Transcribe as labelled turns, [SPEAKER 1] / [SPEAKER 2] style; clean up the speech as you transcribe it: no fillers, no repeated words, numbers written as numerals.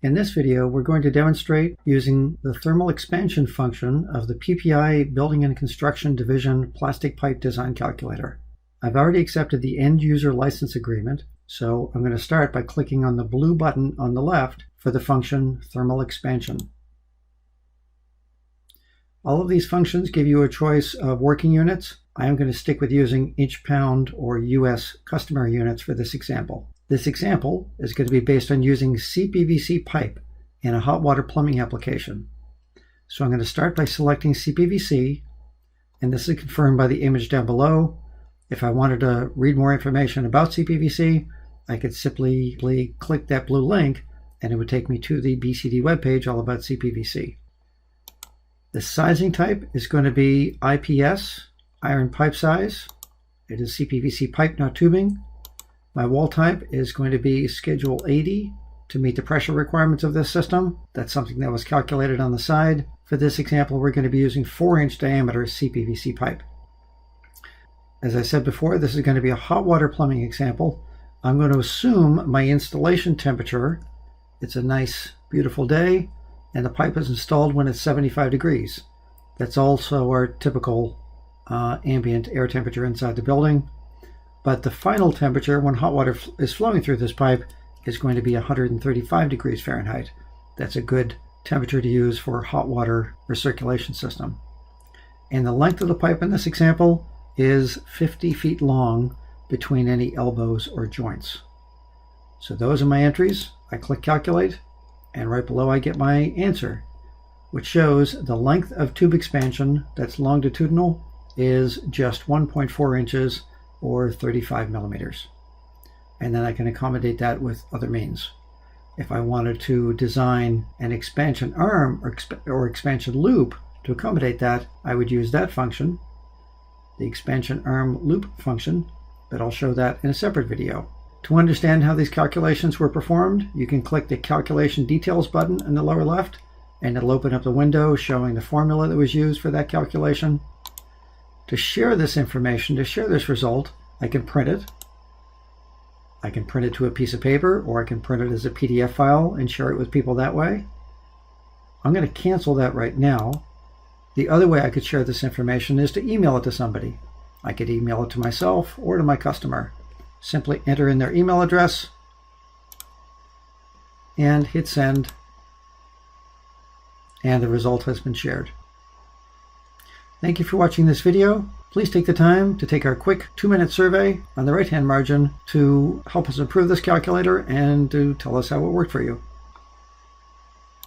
[SPEAKER 1] In this video, we're going to demonstrate using the thermal expansion function of the PPI Building and Construction Division Plastic Pipe Design Calculator. I've already accepted the end user license agreement, so I'm going to start by clicking on the blue button on the left for the function thermal expansion. All of these functions give you a choice of working units. I am going to stick with using inch pound or US customary units for this example. This example is going to be based on using CPVC pipe in a hot water plumbing application. So I'm going to start by selecting CPVC, and this is confirmed by the image down below. If I wanted to read more information about CPVC, I could simply click that blue link and it would take me to the BCD webpage all about CPVC. The sizing type is going to be IPS, iron pipe size. It is CPVC pipe, not tubing. My wall type is going to be Schedule 80 to meet the pressure requirements of this system. That's something that was calculated on the side. For this example, we're going to be using 4-inch diameter CPVC pipe. As I said before, this is going to be a hot water plumbing example. I'm going to assume my installation temperature. It's a nice, beautiful day, and the pipe is installed when it's 75 degrees. That's also our typical ambient air temperature inside the building. But the final temperature when hot water is flowing through this pipe is going to be 135 degrees Fahrenheit. That's a good temperature to use for a hot water recirculation system. And the length of the pipe in this example is 50 feet long between any elbows or joints. So those are my entries. I click calculate, and right below I get my answer, which shows the length of tube expansion that's longitudinal is just 1.4 inches or 35 millimeters. And then I can accommodate that with other means. If I wanted to design an expansion arm or expansion loop to accommodate that, I would use that function, the expansion arm loop function, but I'll show that in a separate video. To understand how these calculations were performed, you can click the Calculation Details button in the lower left, and it'll open up the window showing the formula that was used for that calculation. To share this information, to share this result, I can print it. I can print it to a piece of paper, or I can print it as a PDF file and share it with people that way. I'm going to cancel that right now. The other way I could share this information is to email it to somebody. I could email it to myself or to my customer. Simply enter in their email address and hit send, and the result has been shared. Thank you for watching this video. Please take the time to take our quick 2-minute survey on the right-hand margin to help us improve this calculator and to tell us how it worked for you.